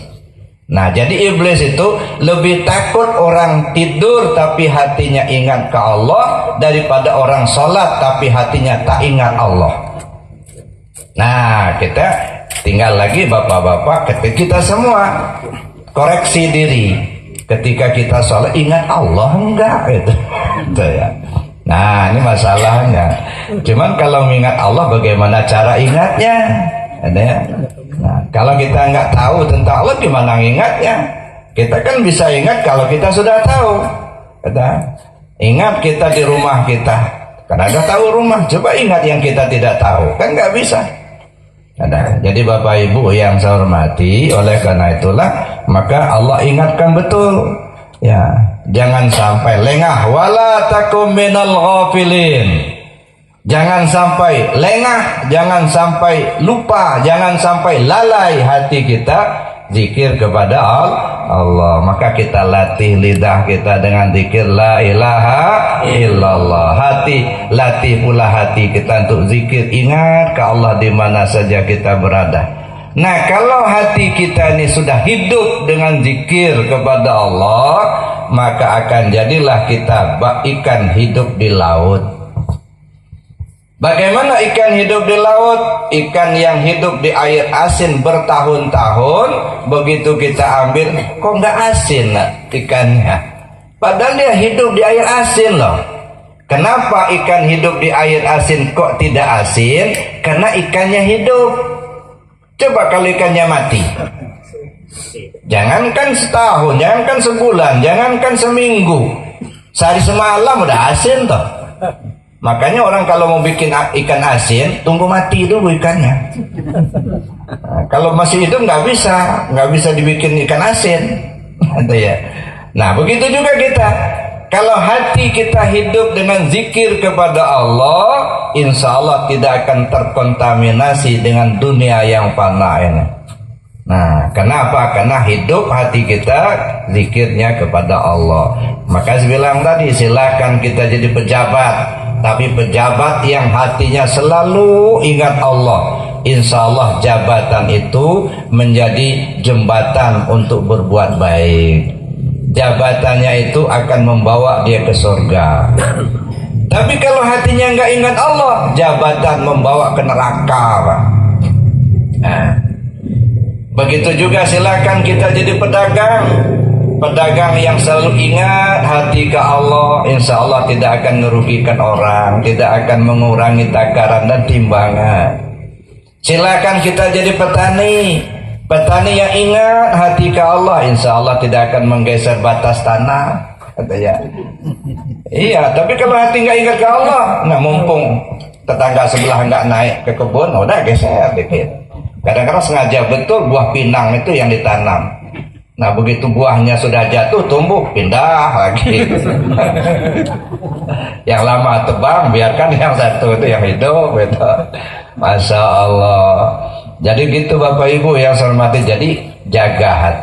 Nah jadi iblis itu lebih takut orang tidur tapi hatinya ingat ke Allah daripada orang sholat tapi hatinya tak ingat Allah. Nah kita tinggal lagi bapak-bapak, ketika kita semua koreksi diri. Ketika kita sholat ingat Allah enggak itu ya. Nah ini masalahnya. Cuman kalau mengingat Allah bagaimana cara ingatnya? Ada ya? Nah, kalau kita nggak tahu tentang Allah gimana ingatnya? Kita kan bisa ingat kalau kita sudah tahu. Ingat kita di rumah kita, karena ada tahu rumah. Coba ingat yang kita tidak tahu, kan nggak bisa. Jadi Bapak Ibu yang saya hormati, oleh karena itulah maka Allah ingatkan betul. Ya, jangan sampai lengah, wala takum minal ghafilin. Jangan sampai lengah, jangan sampai lupa, jangan sampai lalai hati kita zikir kepada Allah. Maka kita latih lidah kita dengan zikir la ilaha illallah. Latih pula hati kita untuk zikir, ingat ke Allah di mana saja kita berada. Nah, kalau hati kita ini sudah hidup dengan zikir kepada Allah, maka akan jadilah kita ikan hidup di laut. Bagaimana ikan hidup di laut? Ikan yang hidup di air asin bertahun-tahun, begitu kita ambil, kok nggak asin ikannya? Padahal dia hidup di air asin loh. Kenapa ikan hidup di air asin kok tidak asin? Karena ikannya hidup. Coba kalau ikannya mati, jangankan setahun, jangankan sebulan, jangankan seminggu, sehari semalam udah asin toh. Makanya orang kalau mau bikin ikan asin, tunggu mati dulu ikannya. Nah, kalau masih hidup nggak bisa dibikin ikan asin. Nah begitu juga kita. Kalau hati kita hidup dengan zikir kepada Allah, insya Allah tidak akan terkontaminasi dengan dunia yang fana ini. Nah, kenapa? Karena hidup hati kita zikirnya kepada Allah. Maka saya bilang tadi, silakan kita jadi pejabat, tapi pejabat yang hatinya selalu ingat Allah. Insya Allah jabatan itu menjadi jembatan untuk berbuat baik. Jabatannya itu akan membawa dia ke surga. Tapi kalau hatinya nggak ingat Allah, jabatan membawa ke neraka, Pak. Nah, begitu juga silakan kita jadi pedagang. Pedagang yang selalu ingat hati ke Allah, insya Allah tidak akan merugikan orang, tidak akan mengurangi takaran dan timbangan. Silakan kita jadi petani. Petani yang ingat hati ke Allah, insya Allah tidak akan menggeser batas tanah. Katanya. Iya, tapi kalau hati nggak ingat ke Allah, nah mumpung tetangga sebelah nggak naik ke kebun, udah geser dikit. Kadang-kadang sengaja betul buah pinang itu yang ditanam. Nah begitu buahnya sudah jatuh, tumbuh, pindah lagi. Yang lama tebang, biarkan yang satu itu yang hidup gitu. Masya Allah. Jadi gitu Bapak Ibu yang saya hormati. Jadi jaga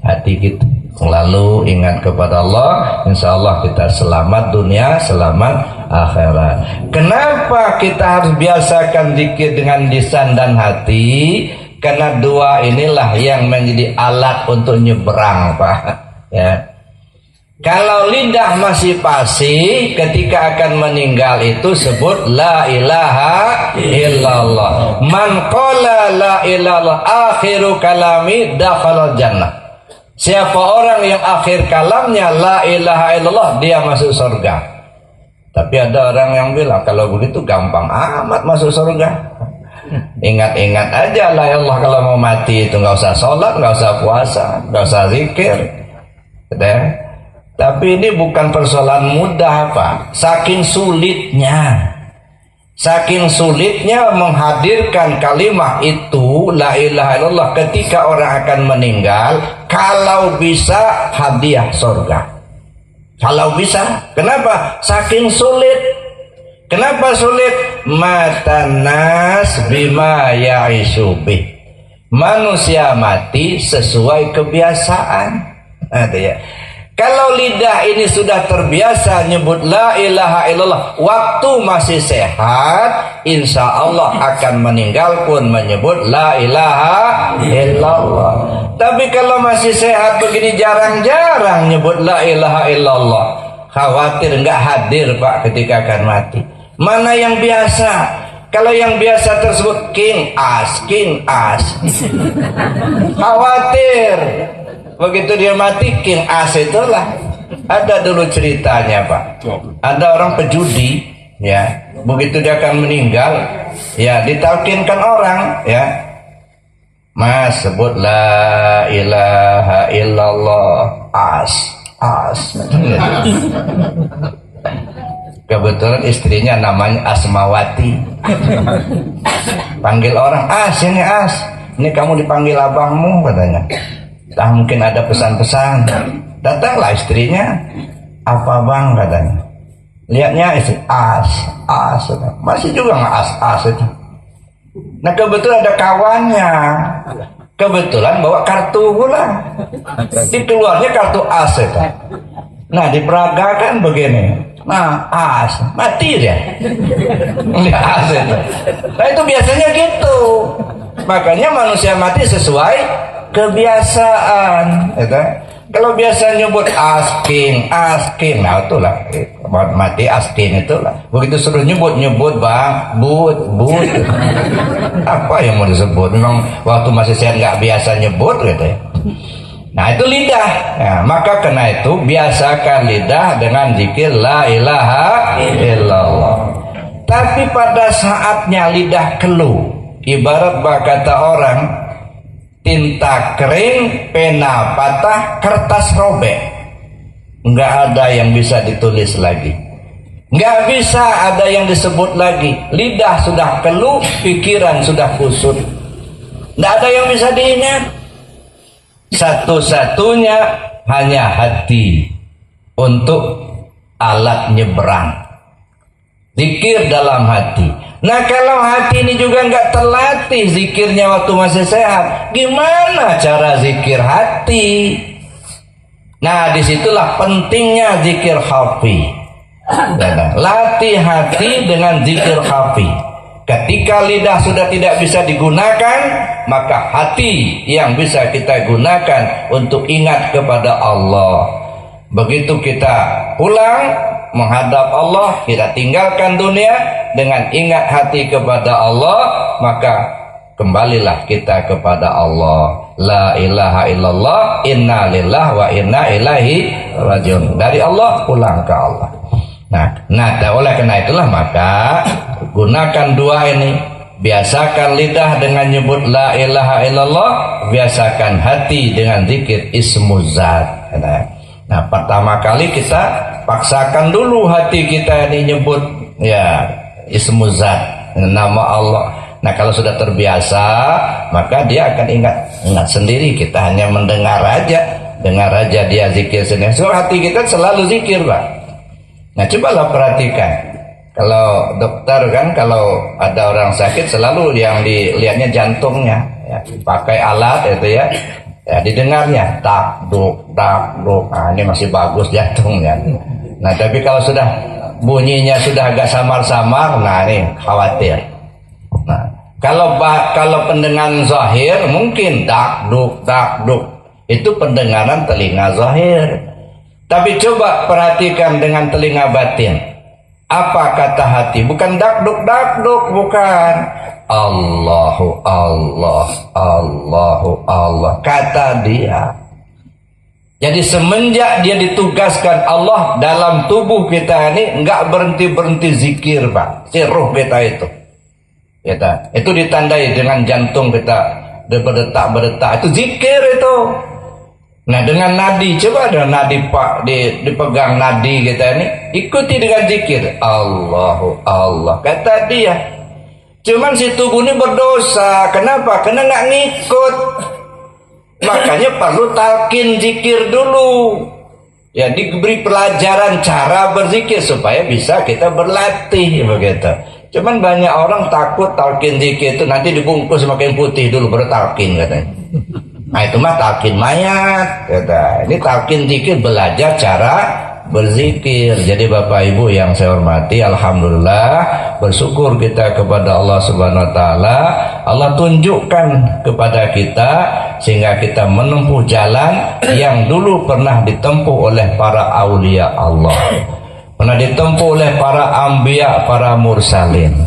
hati kita. Selalu ingat kepada Allah, insya Allah kita selamat dunia, selamat akhirat. Kenapa kita harus biasakan zikir dengan lisan dan hati? Karena dua inilah yang menjadi alat untuk nyebrang, Pak. Ya. Kalau lidah masih fasih, ketika akan meninggal itu sebut la ilaha illallah. Man qala la ilaha akhiru kalami dakhala jannah. Siapa orang yang akhir kalamnya la ilaha illallah, dia masuk surga. Tapi ada orang yang bilang kalau begitu gampang amat masuk surga. Ingat-ingat aja la ilallah kalau mau mati itu, nggak usah sholat, nggak usah puasa, nggak usah zikir. Tapi ini bukan persoalan mudah, Pak. Saking sulitnya menghadirkan kalimat itu la ilaha illallah ketika orang akan meninggal. Kalau bisa hadiah surga, kalau bisa. Kenapa? Saking sulit. Kenapa sulit? Matanas bima ya'isu bih. Manusia mati sesuai kebiasaan. Ya. Kalau lidah ini sudah terbiasa nyebut la ilaha illallah waktu masih sehat, insya Allah akan meninggal pun menyebut la ilaha illallah. Tapi kalau masih sehat begini jarang-jarang nyebut la ilaha illallah, khawatir nggak hadir, Pak, ketika akan mati. Mana yang biasa? Kalau yang biasa tersebut king as, khawatir. Begitu dia mati, king as itulah. Ada dulu ceritanya, Pak. Ada orang pejudi, ya. Begitu dia akan meninggal, ya ditalkinkan orang, ya. Mas, sebut la ilaha illallah as. Kebetulan istrinya namanya Asmawati. Panggil orang, ini as. Ini kamu dipanggil abangmu, katanya. Nah, mungkin ada pesan-pesan. Datanglah istrinya. Apa bang, katanya. Lihatnya istri as. Masih juga nggak as itu. Nah, kebetulan ada kawannya. Kebetulan bawa kartu pula. Dikeluarnya kartu as itu. Nah, diperagakan begini. Nah, as mati dia. Nggak as itu. Nah, itu biasanya gitu. Makanya manusia mati sesuai kebiasaan, gitu. Kalau biasa nyebut asking, nah itulah mati asking itulah. Begitu suruh nyebut bang, but. Apa yang mau disebut? Memang waktu masih sehat nggak biasa nyebut, gitu ya. Nah itu lidah. Ya, maka karena itu biasakan lidah dengan zikir la ilaha illallah. Tapi pada saatnya lidah keluh, ibarat kata orang, tinta kering, pena patah, kertas robek. Nggak ada yang bisa ditulis lagi. Nggak bisa ada yang disebut lagi. Lidah sudah keluh, pikiran sudah kusut. Nggak ada yang bisa diingat. Satu-satunya hanya hati untuk alat nyebrang. Zikir dalam hati. Nah, kalau hati ini juga nggak terlatih zikirnya waktu masih sehat, gimana cara zikir hati? Nah, disitulah pentingnya zikir khafi. Latih hati dengan zikir khafi. Ketika lidah sudah tidak bisa digunakan, maka hati yang bisa kita gunakan untuk ingat kepada Allah. Begitu kita pulang menghadap Allah, kita tinggalkan dunia dengan ingat hati kepada Allah, maka kembalilah kita kepada Allah. La ilaha illallah, inna lillahi wa inna ilaihi rajiun. Dari Allah pulang ke Allah. Nah, oleh karena itulah maka gunakan dua ini. Biasakan lidah dengan nyebut la ilaha illallah, biasakan hati dengan zikir ismuzat. Nah, pertama kali kita paksakan dulu hati kita ini nyebut ya ismuzat, nama Allah. Nah, kalau sudah terbiasa, maka dia akan ingat sendiri. Kita hanya mendengar aja dia zikir sendiri. So hati kita selalu zikir, Pak. Nah, cobalah perhatikan. Kalau dokter kan, kalau ada orang sakit selalu yang dilihatnya jantungnya, ya, pakai alat itu ya. Ya, didengarnya tak duk. Nah, ini masih bagus jantungnya. Nah, tapi kalau sudah bunyinya sudah agak samar-samar, nah ini khawatir. Nah, kalau pendengaran zahir mungkin dak duk. Itu pendengaran telinga zahir. Tapi coba perhatikan dengan telinga batin. Apa kata hati? Bukan dak duk, bukan. Allahu Allah, Allahu Allah, kata dia. Jadi semenjak dia ditugaskan Allah dalam tubuh kita ini, enggak berhenti zikir, Pak. Si ruh kita itu. Itu ditandai dengan jantung kita berdetak, itu zikir itu. Nah, dengan nadi, coba ada nadi Pak, dipegang nadi kita ini, ikuti dengan zikir. Allahu Allah, kata dia. Cuman si tubuh ini berdosa. Kenapa? Karena nggak ngikut. Makanya perlu talqin zikir dulu. Ya, diberi pelajaran cara berzikir supaya bisa kita berlatih begitu. Cuman banyak orang takut talqin zikir itu nanti dibungkus makin putih dulu baru talqin katanya. Nah, itu mah talqin mayat kata. Ini talqin zikir, belajar cara berzikir. Jadi Bapak Ibu yang saya hormati, alhamdulillah, bersyukur kita kepada Allah Subhanahu wa taala. Allah tunjukkan kepada kita sehingga kita menempuh jalan yang dulu pernah ditempuh oleh para aulia Allah. Pernah ditempuh oleh para anbiya, para mursalin.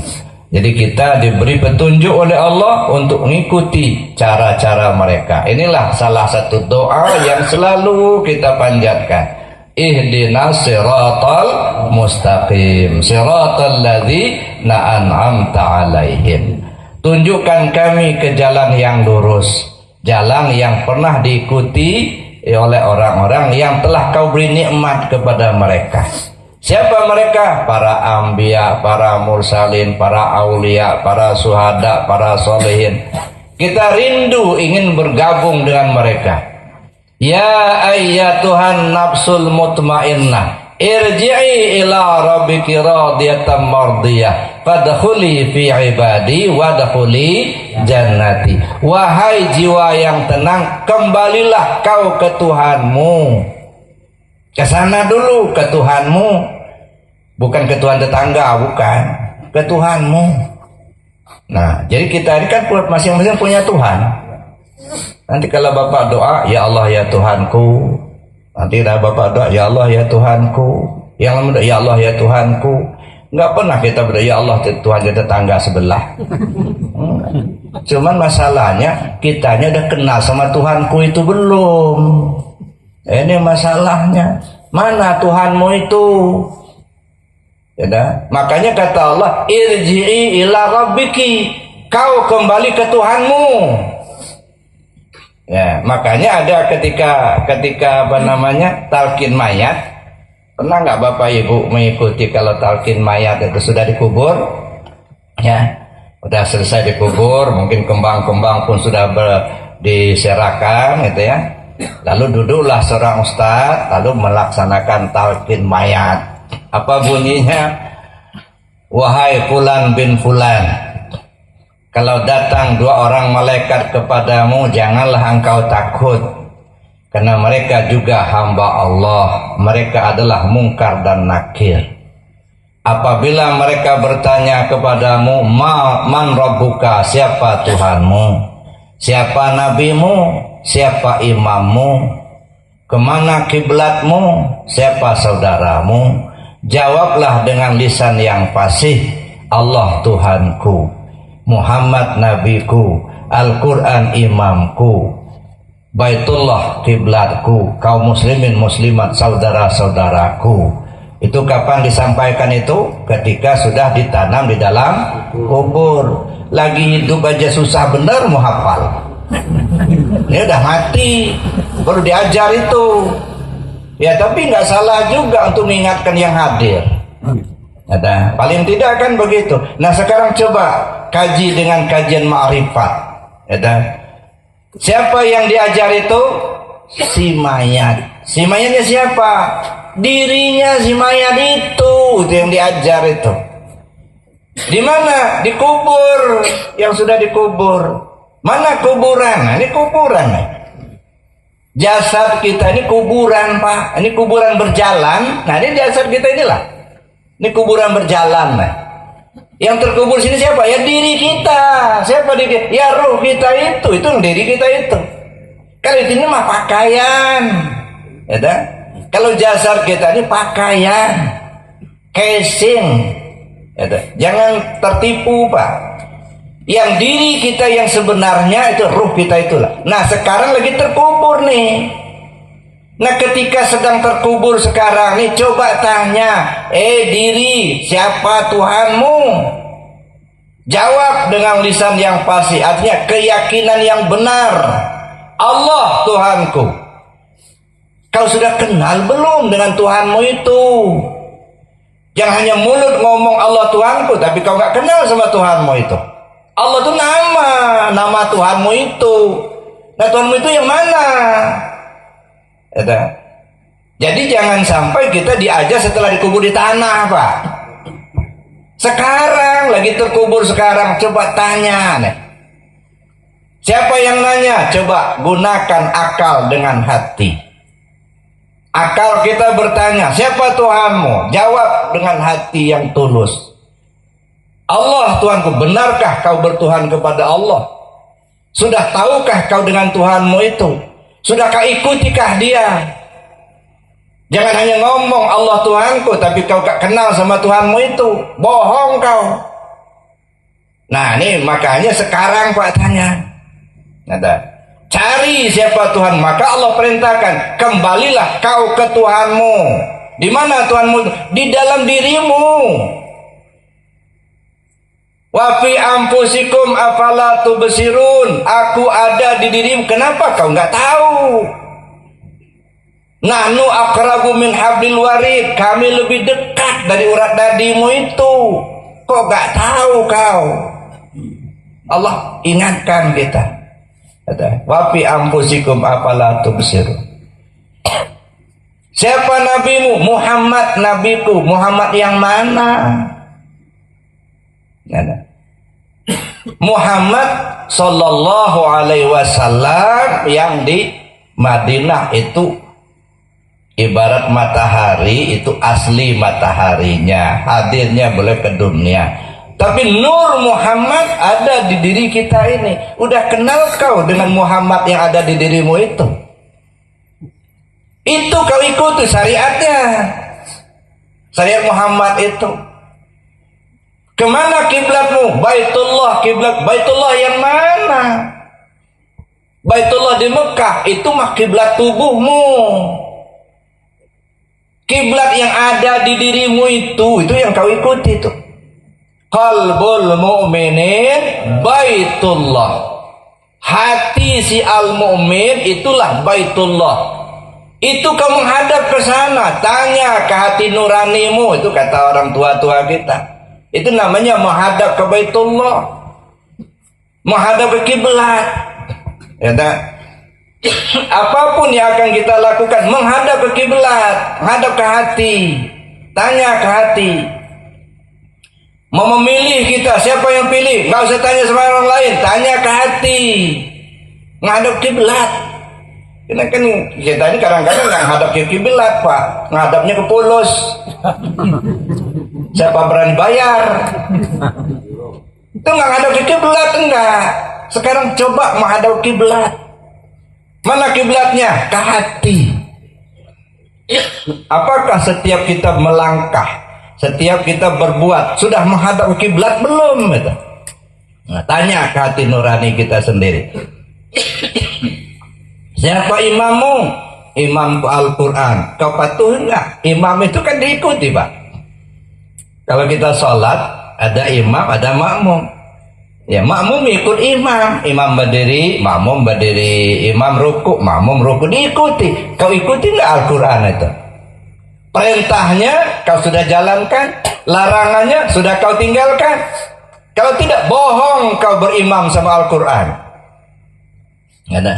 Jadi kita diberi petunjuk oleh Allah untuk mengikuti cara-cara mereka. Inilah salah satu doa yang selalu kita panjatkan. Ihdinas siratal mustaqim, siratal ladzina an'amta alaihim. Tunjukkan kami ke jalan yang lurus, jalan yang pernah diikuti oleh orang-orang yang telah kau beri nikmat kepada mereka. Siapa mereka? Para anbiya, para mursalin, para aulia, para syuhada, para solehin. Kita rindu ingin bergabung dengan mereka. Ya ayyatuhan nafsul mutmainnah, irji'i ila rabbiki radiyatan mardiyah, fadkhuli fi ibadi wadkhuli jannati. Wahai jiwa yang tenang, kembalilah kau ke Tuhanmu. Ke sana dulu, ke Tuhanmu. Bukan ke Tuhan tetangga, bukan. Ke Tuhanmu. Nah, jadi kita ini kan masing-masing punya Tuhan. Nanti kalau Bapak doa, ya Allah ya Tuhanku. Nanti dah Bapak doa, ya Allah ya Tuhanku. Yang lain doa, ya Allah ya Tuhanku. Enggak pernah kita berdoa, ya Allah Tuhan tetangga sebelah. Cuman masalahnya, kitanya udah kenal sama Tuhanku itu belum. Ini masalahnya. Mana Tuhanmu itu? Ya dah. Makanya kata Allah, irji'i ila rabbiki. Kau kembali ke Tuhanmu. Ya, makanya ada ketika talqin mayat. Pernah nggak Bapak Ibu mengikuti kalau talqin mayat itu sudah dikubur? Ya, udah selesai dikubur, mungkin kembang-kembang pun sudah diserahkan, gitu ya. Lalu duduklah seorang ustadz, lalu melaksanakan talqin mayat. Apa bunyinya? Wahai Fulan bin Fulan, kalau datang dua orang malaikat kepadamu, janganlah engkau takut. Karena mereka juga hamba Allah. Mereka adalah mungkar dan nakir. Apabila mereka bertanya kepadamu, man rabbuka, siapa Tuhanmu? Siapa nabimu? Siapa imammu? Kemana kiblatmu? Siapa saudaramu? Jawablah dengan lisan yang fasih, Allah Tuhanku, Muhammad nabiku, Al-Quran imamku, Baitullah kiblatku, kaum muslimin muslimat saudara-saudaraku. Itu kapan disampaikan itu? Ketika sudah ditanam di dalam kubur. Lagi hidup aja susah bener mau hafal. Ini udah mati, baru diajar itu. Ya tapi nggak salah juga untuk mengingatkan yang hadir. Ada, paling tidak kan begitu. Nah sekarang coba kaji dengan kajian ma'rifat. Ada, siapa yang diajar itu? Si mayat. Si mayatnya siapa? Dirinya si mayat itu yang diajar itu. Di mana? Di kubur yang sudah dikubur. Mana kuburan? Nah, ini kuburan nih. Jasad kita ini kuburan, Pak. Ini kuburan berjalan. Nah, ini jasad kita inilah. Ini kuburan berjalan, Pak. Yang terkubur sini siapa? Ya diri kita. Siapa diri? Ya ruh kita itu. Itu diri kita itu. Kalau itu ini mah pakaian. Ya dah? Kalau jasad kita ini pakaian, casing. Ya dah? Jangan tertipu, Pak. Yang diri kita yang sebenarnya itu ruh kita itulah. Nah, sekarang lagi terkubur nih. Nah, ketika sedang terkubur sekarang nih, coba tanya, diri, siapa Tuhanmu? Jawab dengan lisan yang pasti, artinya keyakinan yang benar. Allah Tuhanku. Kau sudah kenal belum dengan Tuhanmu itu? Jangan hanya mulut ngomong Allah Tuhanku, tapi kau gak kenal sama Tuhanmu itu. Allah itu nama Tuhanmu itu. Nah, Tuhanmu itu yang mana? Jadi jangan sampai kita diajar setelah dikubur di tanah, Pak. Sekarang lagi terkubur sekarang, coba tanya nih. Siapa yang nanya? Coba gunakan akal dengan hati. Akal kita bertanya, siapa Tuhanmu? Jawab dengan hati yang tulus. Allah Tuhanku, benarkah kau bertuhan kepada Allah? Sudah tahukah kau dengan Tuhanmu itu? Sudahkah ikutikah dia? Jangan hanya ngomong Allah Tuhanku, tapi kau gak kenal sama Tuhanmu itu. Bohong kau. Nah, ini makanya sekarang Pak tanya. Cari siapa Tuhan. Maka Allah perintahkan, kembalilah kau ke Tuhanmu. Di mana Tuhanmu? Di dalam dirimu. Wa fi anfusikum afala tubsirun. Aku ada di dirimu. Kenapa kau nggak tahu? Nahnu aqrabu min hablil warid. Kami lebih dekat dari urat nadimu itu. Kok nggak tahu kau? Allah ingatkan kita. Wa fi anfusikum afala tubsirun. Siapa nabimu? Muhammad nabiku. Muhammad yang mana? Muhammad sallallahu alaihi wasallam yang di Madinah itu ibarat matahari, itu asli mataharinya, hadirnya boleh ke dunia. Tapi nur Muhammad ada di diri kita ini. Udah kenal kau dengan Muhammad yang ada di dirimu itu? Itu kau ikuti syariatnya. Syariat Muhammad itu. Kemana kiblatmu? Baitullah. Kiblat Baitullah yang mana? Baitullah di Mekah. Itu mah kiblat tubuhmu. Kiblat yang ada di dirimu itu yang kau ikuti itu. Qalbul mu'minin Baitullah. Hati si al-mu'min itulah Baitullah. Itu kau menghadap ke sana. Tanya ke hati nuranimu. Itu kata orang tua-tua kita. Itu namanya menghadap ke Baitullah, menghadap ke kiblat. Ya tak? Apapun yang akan kita lakukan, menghadap ke kiblat, menghadap ke hati. Tanya ke hati. Mau memilih kita, siapa yang pilih? Gak usah tanya sama orang lain, tanya ke hati. Menghadap kiblat. Karena kan kita ini kadang-kadang nggak menghadap ke kiblat, Pak. Menghadapnya ke Pulos. Siapa berani bayar? Itu nggak menghadap ke kiblat, enggak. Sekarang coba menghadap kiblat. Mana kiblatnya? Ke hati. Apakah setiap kita melangkah, setiap kita berbuat sudah menghadap kiblat belum? Nah, tanya ke hati nurani kita sendiri. Siapa imammu? Imam Al-Quran. Kau patuh enggak? Imam itu kan diikuti, Pak. Kalau kita sholat, ada imam, ada makmum. Ya, makmum ikut imam. Imam berdiri, makmum berdiri. Imam ruku, makmum ruku. Diikuti. Kau ikuti enggak Al-Quran itu? Perintahnya kau sudah jalankan. Larangannya sudah kau tinggalkan. Kalau tidak, bohong kau berimam sama Al-Quran. Ada.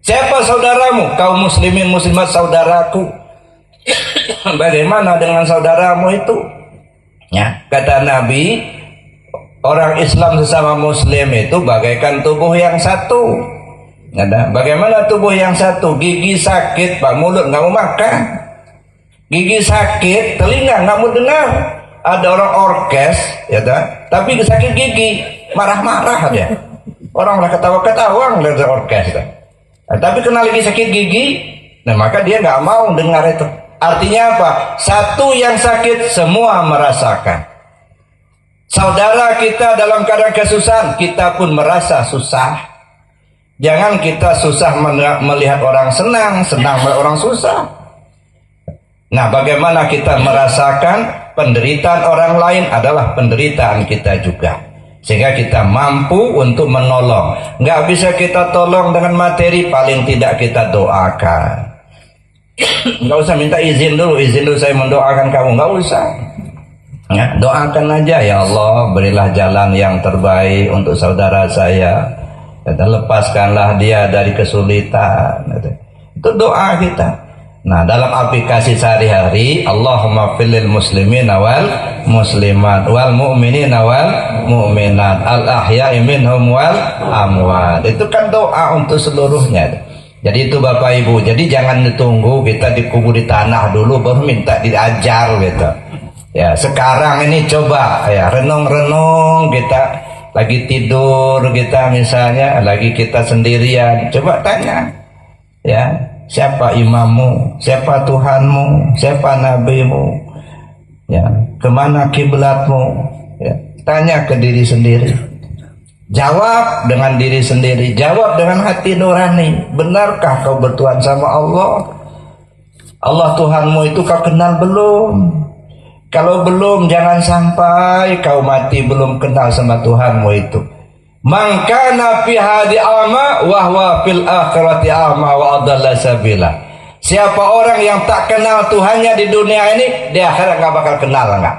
Siapa saudaramu? Kaum muslimin muslimat saudaraku. Bagaimana dengan saudaramu itu? Ya, kata Nabi, orang Islam sesama muslim itu bagaikan tubuh yang satu. Ada. Bagaimana tubuh yang satu? Gigi sakit, Pak, mulut nggak mau makan. Gigi sakit, telinga nggak mau dengar. Ada orang orkes, ya tak? Tapi sakit gigi, marah-marah dia. Orang lah ketawa-ketawa ngeliat orkes. Nah, tapi kena lagi sakit gigi, nah maka dia nggak mau dengar itu. Artinya apa? Satu yang sakit semua merasakan. Saudara kita dalam keadaan kesusahan, kita pun merasa susah. Jangan kita susah melihat orang senang, senang melihat orang susah. Nah, bagaimana kita merasakan penderitaan orang lain adalah penderitaan kita juga. Sehingga kita mampu untuk menolong. Nggak bisa kita tolong dengan materi, paling tidak kita doakan. Nggak usah minta izin dulu saya mendoakan kamu, nggak usah. Ya, doakan aja, ya Allah berilah jalan yang terbaik untuk saudara saya. Dan lepaskanlah dia dari kesulitan. Itu doa kita. Nah, dalam aplikasi sehari-hari, Allahumma fil muslimin wal muslimat wal mu'minin wal mu'minat al ahya'i minhum wal amwat. Itu kan doa untuk seluruhnya. Jadi itu Bapak Ibu. Jadi jangan ditunggu kita dikubur di tanah dulu baru minta diajar gitu. Ya, sekarang ini coba ya renung-renung kita. Lagi tidur kita misalnya, lagi kita sendirian, coba tanya, ya siapa imammu, siapa Tuhanmu, siapa nabimu, ya kemana kiblatmu, ya tanya ke diri sendiri, jawab dengan diri sendiri, jawab dengan hati nurani, benarkah kau bertuhan sama Allah? Allah Tuhanmu itu kau kenal belum? Kalau belum, jangan sampai kau mati belum kenal sama Tuhanmu itu. Man kana fi hadi ama wa huwa fil akhirati ama wa adalla sabila. Siapa orang yang tak kenal Tuhannya di dunia ini, di akhirat nggak bakal kenal nggak.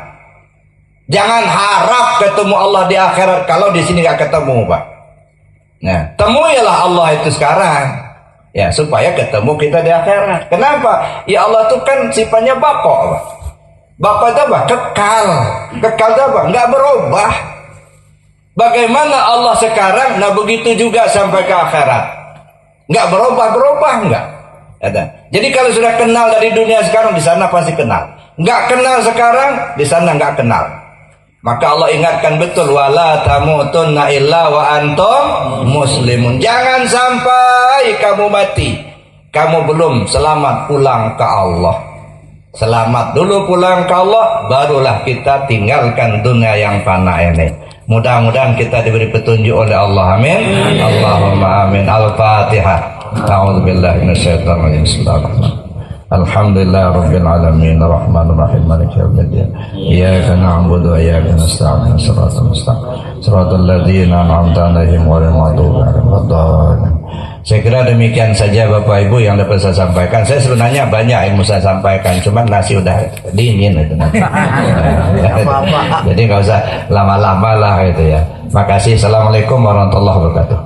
Jangan harap ketemu Allah di akhirat kalau di sini nggak ketemu, Pak. Nah, temuilah Allah itu sekarang. Ya, supaya ketemu kita di akhirat. Kenapa? Ya Allah itu kan sifatnya Bapak, Pak. Bapak itu apa? Kekal. Kekal itu apa? Nggak berubah. Bagaimana Allah sekarang, nah begitu juga sampai ke akhirat. Nggak berubah nggak. Jadi kalau sudah kenal dari dunia sekarang, di sana pasti kenal. Nggak kenal sekarang, di sana nggak kenal. Maka Allah ingatkan betul, wala tamutunna illa wa antum muslimun. Jangan sampai kamu mati, kamu belum selamat pulang ke Allah. Selamat dulu pulang ke Allah, barulah kita tinggalkan dunia yang fana ini. Mudah-mudahan kita diberi petunjuk oleh Allah. Amin. Allahumma amin. Al-Fatihah. A'udzubillahi minasyaitonir rajim. Alhamdulillah rabbil alamin arrahmanir rahim maliki yaumiddin. Iyyaka na'budu wa iyyaka nasta'in. Shiratal mustaqim. Shiratal ladzina an'amta 'alaihim ghairil maghdubi 'alaihim waladdallin. Saya kira demikian saja Bapak Ibu yang dapat saya sampaikan. Saya sebenarnya banyak yang mau saya sampaikan, cuman nasi udah dingin itu nanti. Jadi nggak usah lama-lama lah gitu ya. Makasih. Assalamualaikum warahmatullahi wabarakatuh.